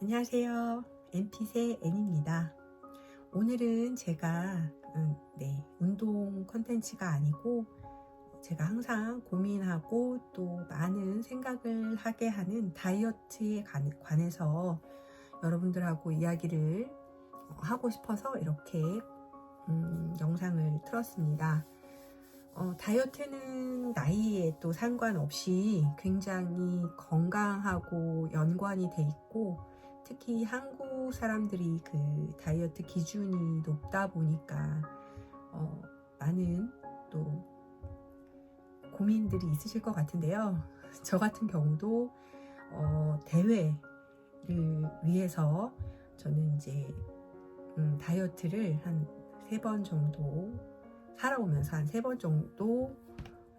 안녕하세요. NPC N입니다. 오늘은 제가 운동 컨텐츠가 아니고 제가 항상 고민하고 또 많은 생각을 하게 하는 다이어트에 관해서 여러분들하고 이야기를 하고 싶어서 이렇게 영상을 틀었습니다. 다이어트는 나이에 또 상관없이 굉장히 건강하고 연관이 돼 있고, 특히 한국 사람들이 그 다이어트 기준이 높다 보니까 많은 또 고민들이 있으실 것 같은데요. 저 같은 경우도 대회를 위해서 저는 이제 다이어트를 한 3번 정도 살아오면서 한 3번 정도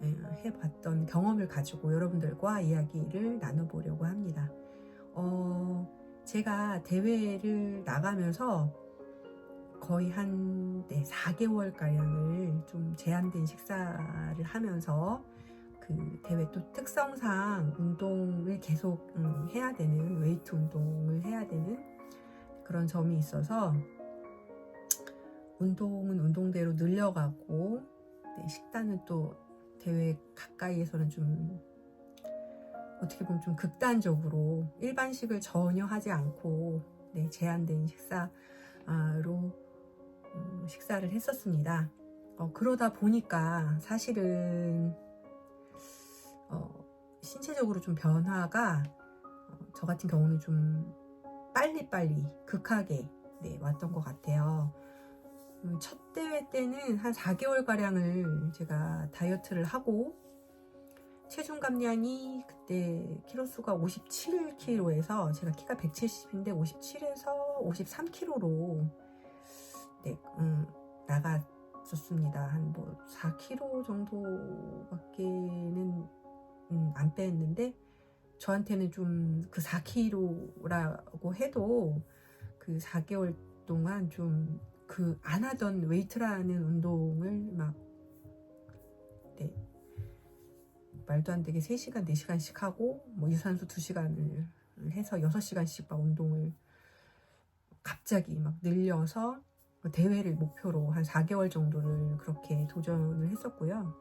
해봤던 경험을 가지고 여러분들과 이야기를 나눠보려고 합니다. 제가 대회를 나가면서 거의 한 4개월가량을 좀 제한된 식사를 하면서 그 대회 또 특성상 운동을 계속 해야 되는, 웨이트 운동을 해야 되는 그런 점이 있어서 운동은 운동대로 늘려가고, 식단은 또 대회 가까이에서는 좀 어떻게 보면 좀 극단적으로 일반식을 전혀 하지 않고 제한된 식사로 식사를 했었습니다. 그러다 보니까 사실은 신체적으로 좀 변화가 저 같은 경우는 좀 빨리빨리 극하게 왔던 것 같아요. 첫 대회 때는 한 4개월가량을 제가 다이어트를 하고, 체중 감량이 그때 키로수가 57kg에서 제가 키가 170인데 57에서 53kg로 나갔었습니다. 한 4kg 정도밖에는 안 뺐는데, 저한테는 좀 그 4kg라고 해도 그 4개월 동안 좀 그 안 하던 웨이트라는 운동을 말도 안 되게 3시간, 4시간씩 하고 유산소 2시간을 해서 6시간씩 운동을 갑자기 늘려서 대회를 목표로 한 4개월 정도를 그렇게 도전을 했었고요.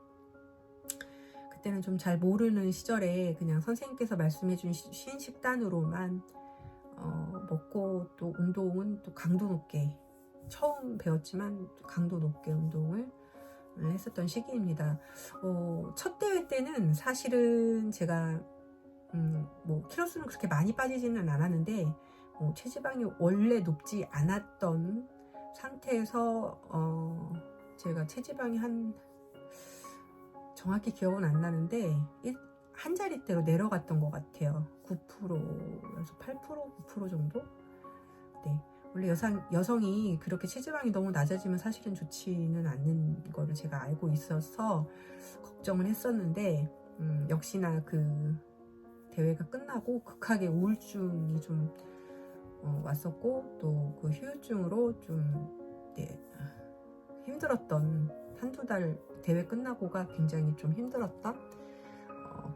그때는 좀 잘 모르는 시절에 그냥 선생님께서 말씀해준 식단으로만 먹고, 또 운동은 또 강도 높게, 처음 배웠지만 강도 높게 운동을 했었던 시기입니다. 첫 대회 때는 사실은 제가 키로수는 그렇게 많이 빠지지는 않았는데 체지방이 원래 높지 않았던 상태에서 제가 체지방이 정확히 기억은 안 나는데 한 자릿대로 내려갔던 것 같아요. 9%에서 8%, 9% 정도? 원래 여성이 그렇게 체지방이 너무 낮아지면 사실은 좋지는 않는 거를 제가 알고 있어서 걱정을 했었는데, 역시나 그 대회가 끝나고 극하게 우울증이 좀 왔었고, 또 그 후유증으로 좀 힘들었던, 한두 달 대회 끝나고가 굉장히 좀 힘들었던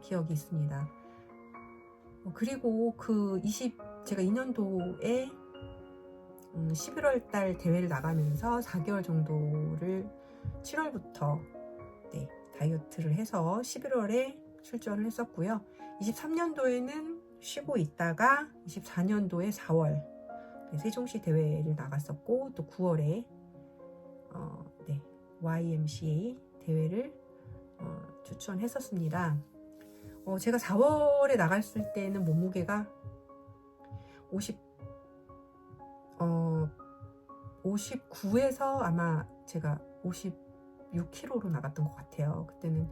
기억이 있습니다. 그리고 제가 2년도에 11월 달 대회를 나가면서 4개월 정도를 7월부터 다이어트를 해서 11월에 출전을 했었고요. 23년도에는 쉬고 있다가 24년도에 4월 세종시 대회를 나갔었고, 또 9월에 YMCA 대회를 추천했었습니다. 제가 4월에 나갔을 때는 몸무게가 59에서 아마 제가 56kg로 나갔던 것 같아요. 그때는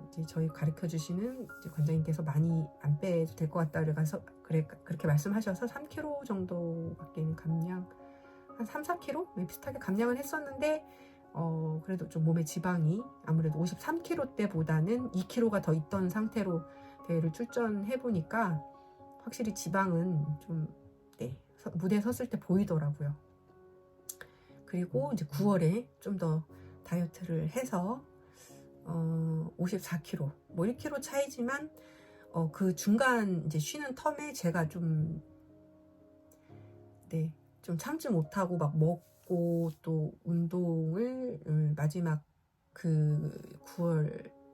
이제 저희 가르쳐 주시는 관장님께서 많이 안 빼도 될 것 같다 그렇게 말씀하셔서 3kg 정도밖에는 감량, 한 3, 4kg? 비슷하게 감량을 했었는데, 그래도 좀 몸에 지방이 아무래도 53kg 때보다는 2kg가 더 있던 상태로 대회를 출전해 보니까 확실히 지방은 좀 무대에 섰을 때 보이더라고요. 그리고 이제 9월에 좀 더 다이어트를 해서 54kg, 1kg 차이지만 그 중간 이제 쉬는 텀에 제가 좀 네, 좀 참지 못하고 막 먹고 또 운동을 마지막 그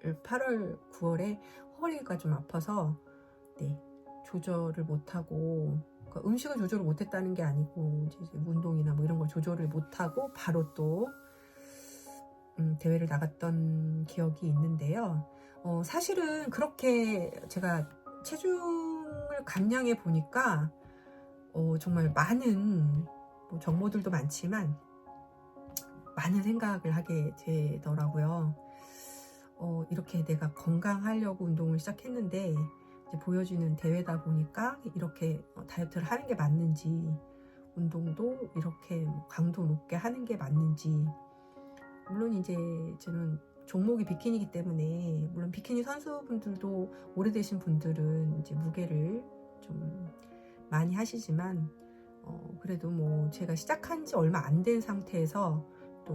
8월 9월에 허리가 좀 아파서 네, 조절을 못하고, 그러니까 음식을 조절을 못했다는 게 아니고 이제 운동이나 뭐 이런 걸 조절을 못하고 바로 또 대회를 나갔던 기억이 있는데요. 사실은 그렇게 제가 체중을 감량해 보니까 정말 많은 뭐 정보들도 많지만 많은 생각을 하게 되더라고요. 이렇게 내가 건강하려고 운동을 시작했는데 이제 보여지는 대회다 보니까 이렇게 다이어트를 하는 게 맞는지, 운동도 이렇게 강도 높게 하는 게 맞는지, 물론 이제 저는 종목이 비키니이기 때문에, 물론 비키니 선수분들도 오래되신 분들은 이제 무게를 좀 많이 하시지만 그래도 뭐 제가 시작한 지 얼마 안 된 상태에서 또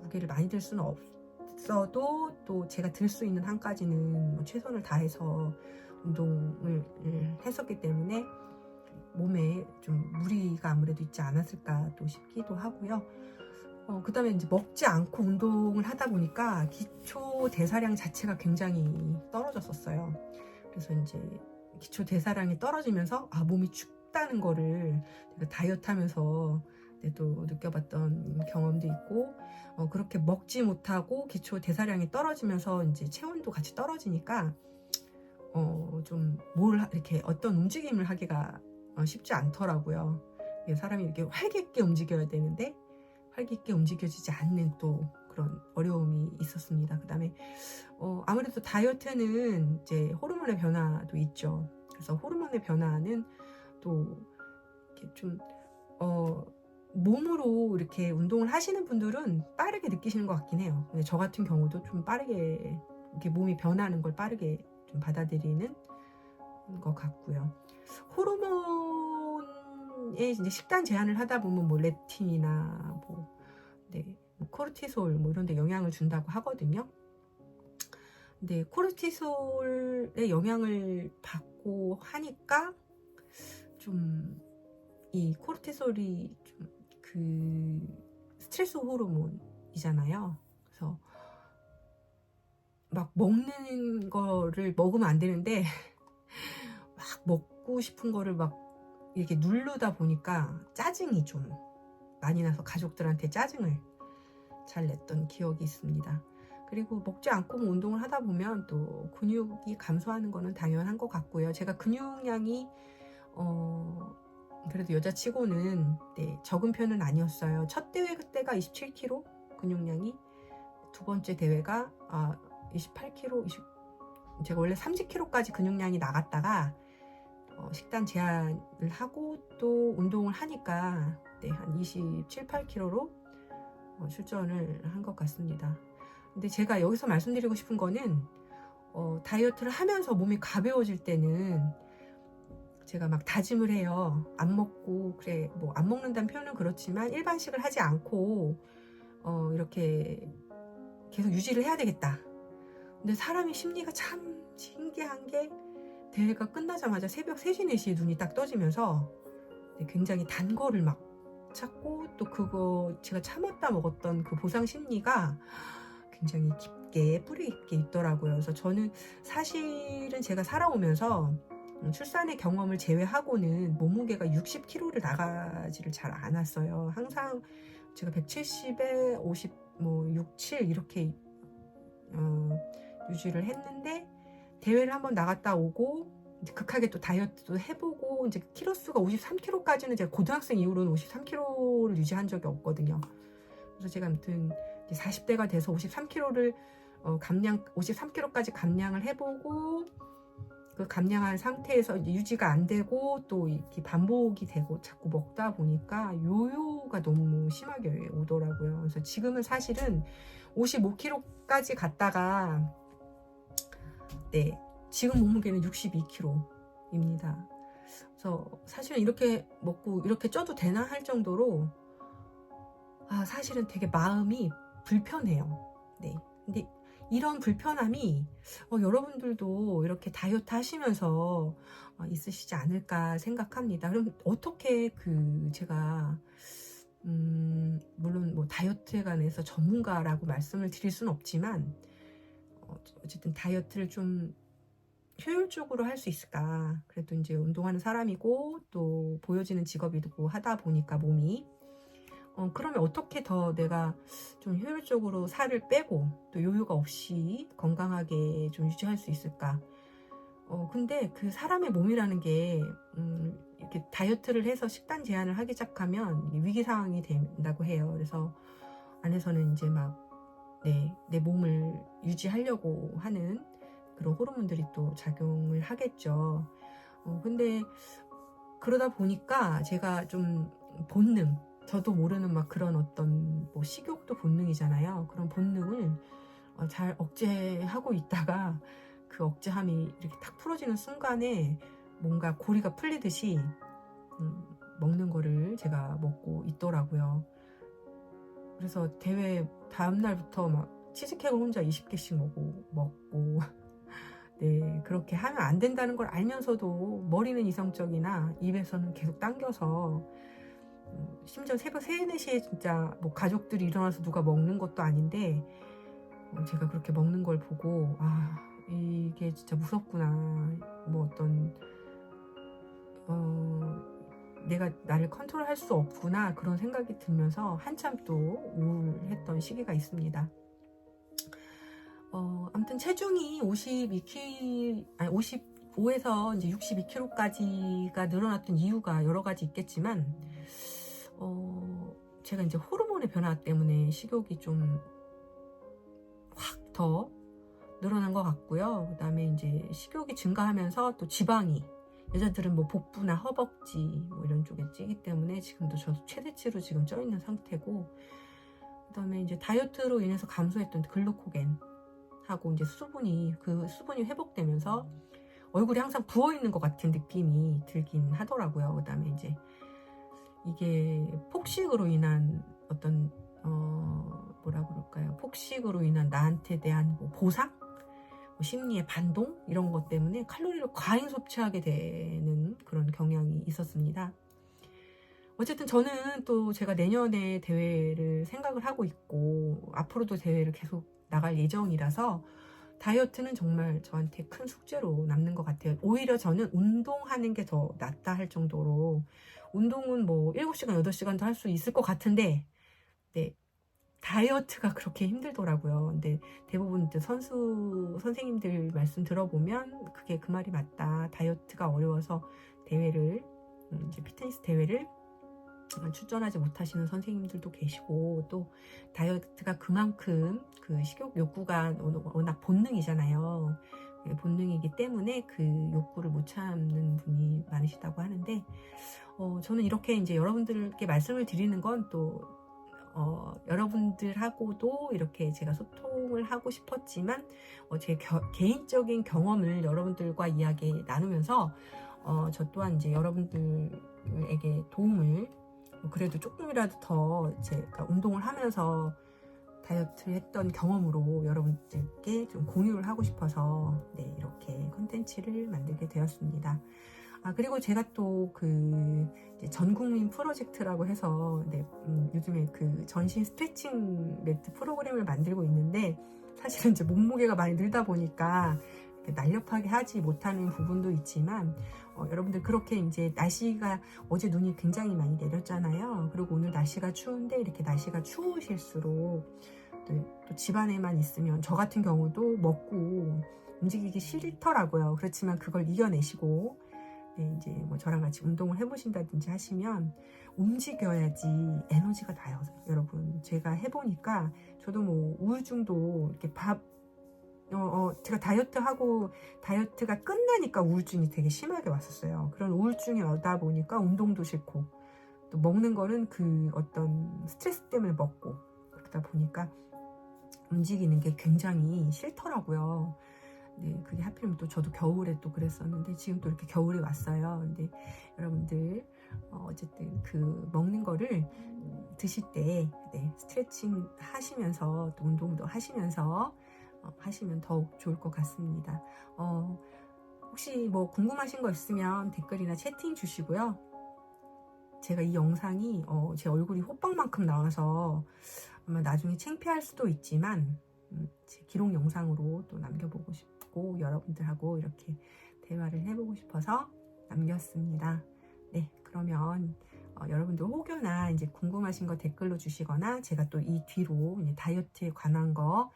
무게를 많이 들 수는 없어도 또 제가 들 수 있는 한까지는 뭐 최선을 다해서 운동을 했었기 때문에 몸에 좀 무리가 아무래도 있지 않았을까 또 싶기도 하고요. 그 다음에 이제 먹지 않고 운동을 하다 보니까 기초 대사량 자체가 굉장히 떨어졌었어요. 그래서 이제 기초 대사량이 떨어지면서 몸이 춥다는 거를 다이어트 하면서 또 느껴봤던 경험도 있고, 그렇게 먹지 못하고 기초 대사량이 떨어지면서 이제 체온도 같이 떨어지니까 좀 이렇게 어떤 움직임을 하기가 쉽지 않더라고요. 사람이 이렇게 활기있게 움직여야 되는데 활기있게 움직여지지 않는 또 그런 어려움이 있었습니다. 그 다음에 아무래도 다이어트는 이제 호르몬의 변화도 있죠. 그래서 호르몬의 변화는 또 이렇게 좀 몸으로 이렇게 운동을 하시는 분들은 빠르게 느끼시는 것 같긴 해요. 근데 저 같은 경우도 좀 빠르게 이렇게 몸이 변하는 걸 빠르게 좀 받아들이는 것 같고요. 호르몬에 이제 식단 제한을 하다 보면 뭐 렙틴이나 뭐 코르티솔 뭐 이런 데 영향을 준다고 하거든요. 근데 코르티솔의 영향을 받고 하니까 좀 이 코르티솔이 좀 그 스트레스 호르몬이잖아요. 그래서 막 먹는 거를 먹으면 안 되는데 막 먹고 싶은 거를 막 이렇게 누르다 보니까 짜증이 좀 많이 나서 가족들한테 짜증을 잘 냈던 기억이 있습니다. 그리고 먹지 않고 운동을 하다 보면 또 근육이 감소하는 거는 당연한 것 같고요. 제가 근육량이 그래도 여자치고는 적은 편은 아니었어요. 첫 대회 그때가 27kg 근육량이, 두 번째 대회가 28kg, 제가 원래 30kg까지 근육량이 나갔다가 식단 제한을 하고 또 운동을 하니까 한 27, 8kg로 출전을 한 것 같습니다. 근데 제가 여기서 말씀드리고 싶은 거는 다이어트를 하면서 몸이 가벼워질 때는 제가 막 다짐을 해요. 안 먹고, 그래 뭐 안 먹는다는 표현은 그렇지만 일반식을 하지 않고 이렇게 계속 유지를 해야 되겠다. 근데 사람의 심리가 참 신기한 게, 대회가 끝나자마자 새벽 3시, 4시에 눈이 딱 떠지면서 굉장히 단 거를 막 찾고, 또 그거 제가 참았다 먹었던 그 보상 심리가 굉장히 깊게 뿌리 깊게 있더라고요. 그래서 저는 사실은 제가 살아오면서 출산의 경험을 제외하고는 몸무게가 60kg를 나가지를 잘 않았어요. 항상 제가 170에 50, 뭐 6, 7 이렇게 유지를 했는데, 대회를 한번 나갔다 오고 이제 극하게 또 다이어트도 해보고 이제 키로수가 53kg까지는 제가 고등학생 이후로는 53kg를 유지한 적이 없거든요. 그래서 제가 아무튼 40대가 돼서 53kg를 53kg까지 감량을 해보고, 그 감량한 상태에서 유지가 안 되고 또 이렇게 반복이 되고 자꾸 먹다 보니까 요요가 너무 심하게 오더라고요. 그래서 지금은 사실은 55kg까지 갔다가 지금 몸무게는 62kg입니다. 그래서 사실은 이렇게 먹고 이렇게 쪄도 되나 할 정도로 사실은 되게 마음이 불편해요. 근데 이런 불편함이 여러분들도 이렇게 다이어트 하시면서 있으시지 않을까 생각합니다. 그럼 어떻게 제가 물론 뭐 다이어트에 관해서 전문가라고 말씀을 드릴 수는 없지만 어쨌든 다이어트를 좀 효율적으로 할 수 있을까. 그래도 이제 운동하는 사람이고 또 보여지는 직업이고 하다 보니까 몸이 그러면 어떻게 더 내가 좀 효율적으로 살을 빼고 또 요요가 없이 건강하게 좀 유지할 수 있을까. 근데 그 사람의 몸이라는 게 이렇게 다이어트를 해서 식단 제한을 하기 시작하면 위기 상황이 된다고 해요. 그래서 안에서는 이제 막 내 몸을 유지하려고 하는 그런 호르몬들이 또 작용을 하겠죠. 근데 그러다 보니까 제가 좀 본능, 저도 모르는 막 그런 어떤 뭐 식욕도 본능이잖아요. 그런 본능을 잘 억제하고 있다가 그 억제함이 이렇게 탁 풀어지는 순간에 뭔가 고리가 풀리듯이 먹는 거를 제가 먹고 있더라고요. 그래서 대회 다음날부터 막 치즈케이크를 혼자 20개씩 먹고 네, 그렇게 하면 안 된다는 걸 알면서도 머리는 이성적이나 입에서는 계속 당겨서 심지어 새벽 3, 4시에 진짜 뭐 가족들이 일어나서 누가 먹는 것도 아닌데 제가 그렇게 먹는 걸 보고 이게 진짜 무섭구나. 뭐 어떤 내가 나를 컨트롤할 수 없구나 그런 생각이 들면서 한참 또 우울했던 시기가 있습니다. 아무튼 체중이 55에서 이제 62kg까지가 늘어났던 이유가 여러 가지 있겠지만, 제가 이제 호르몬의 변화 때문에 식욕이 좀 확 더 늘어난 것 같고요. 그 다음에 이제 식욕이 증가하면서 또 지방이, 여자들은 뭐 복부나 허벅지 뭐 이런 쪽에 찌기 때문에 지금도 저도 최대치로 지금 쪄 있는 상태고, 그 다음에 이제 다이어트로 인해서 감소했던 글루코겐 하고 이제 수분이 회복되면서 얼굴이 항상 부어 있는 것 같은 느낌이 들긴 하더라고요. 그 다음에 이제 이게 폭식으로 인한 어떤 뭐라 그럴까요? 폭식으로 인한 나한테 대한 뭐 보상, 뭐 심리의 반동 이런 것 때문에 칼로리를 과잉 섭취하게 되는 그런 경향이 있었습니다. 어쨌든 저는 또 제가 내년에 대회를 생각을 하고 있고 앞으로도 대회를 계속 나갈 예정이라서 다이어트는 정말 저한테 큰 숙제로 남는 것 같아요. 오히려 저는 운동하는 게 더 낫다 할 정도로, 운동은 뭐 7시간, 8시간도 할 수 있을 것 같은데 네, 다이어트가 그렇게 힘들더라고요. 근데 대부분 선생님들 말씀 들어보면 그게 그 말이 맞다. 다이어트가 어려워서 이제 피트니스 대회를 출전하지 못하시는 선생님들도 계시고, 또 다이어트가 그만큼 그 식욕 욕구가 워낙 본능이잖아요. 본능이기 때문에 그 욕구를 못 참는 분이 많으시다고 하는데, 저는 이렇게 이제 여러분들께 말씀을 드리는 건 또 여러분들하고도 이렇게 제가 소통을 하고 싶었지만 제 개인적인 경험을 여러분들과 이야기 나누면서 저 또한 이제 여러분들에게 도움을 그래도 조금이라도 더 제가 운동을 하면서 다이어트를 했던 경험으로 여러분들께 좀 공유를 하고 싶어서 이렇게 콘텐츠를 만들게 되었습니다. 그리고 제가 또 전국민 프로젝트라고 해서 요즘에 그 전신 스트레칭 매트 프로그램을 만들고 있는데, 사실은 이제 몸무게가 많이 늘다 보니까 날렵하게 하지 못하는 부분도 있지만 여러분들 그렇게 이제 날씨가 어제 눈이 굉장히 많이 내렸잖아요. 그리고 오늘 날씨가 추운데 이렇게 날씨가 추우실수록 또 집안에만 있으면 저 같은 경우도 먹고 움직이기 싫더라고요. 그렇지만 그걸 이겨내시고 이제 뭐 저랑 같이 운동을 해보신다든지 하시면 움직여야지 에너지가 나요. 여러분 제가 해보니까 저도 뭐 우울증도 이렇게 제가 다이어트가 끝나니까 우울증이 되게 심하게 왔었어요. 그런 우울증이 오다 보니까 운동도 싫고, 또 먹는 거는 그 어떤 스트레스 때문에 먹고, 그러다 보니까 움직이는 게 굉장히 싫더라고요. 그게 하필이면 또 저도 겨울에 또 그랬었는데 지금 또 이렇게 겨울이 왔어요. 근데 여러분들 어쨌든 그 먹는 거를 드실 때 스트레칭 하시면서 또 운동도 하시면서 하시면 더욱 좋을 것 같습니다. 혹시 뭐 궁금하신 거 있으면 댓글이나 채팅 주시고요. 제가 이 영상이 제 얼굴이 호빵만큼 나와서 아마 나중에 창피할 수도 있지만 제 기록 영상으로 또 남겨보고 싶고 여러분들하고 이렇게 대화를 해보고 싶어서 남겼습니다. 네, 그러면 여러분들 혹여나 이제 궁금하신 거 댓글로 주시거나 제가 또 이 뒤로 이제 다이어트에 관한 거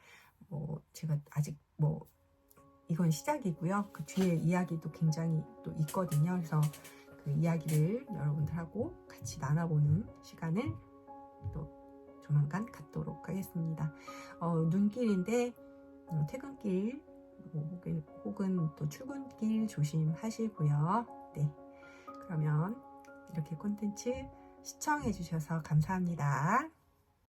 제가 아직 뭐 이건 시작이고요. 그 뒤에 이야기도 굉장히 또 있거든요. 그래서 그 이야기를 여러분들하고 같이 나눠보는 시간을 또 조만간 갖도록 하겠습니다. 눈길인데 퇴근길 혹은 또 출근길 조심하시고요. 네, 그러면 이렇게 콘텐츠 시청해 주셔서 감사합니다.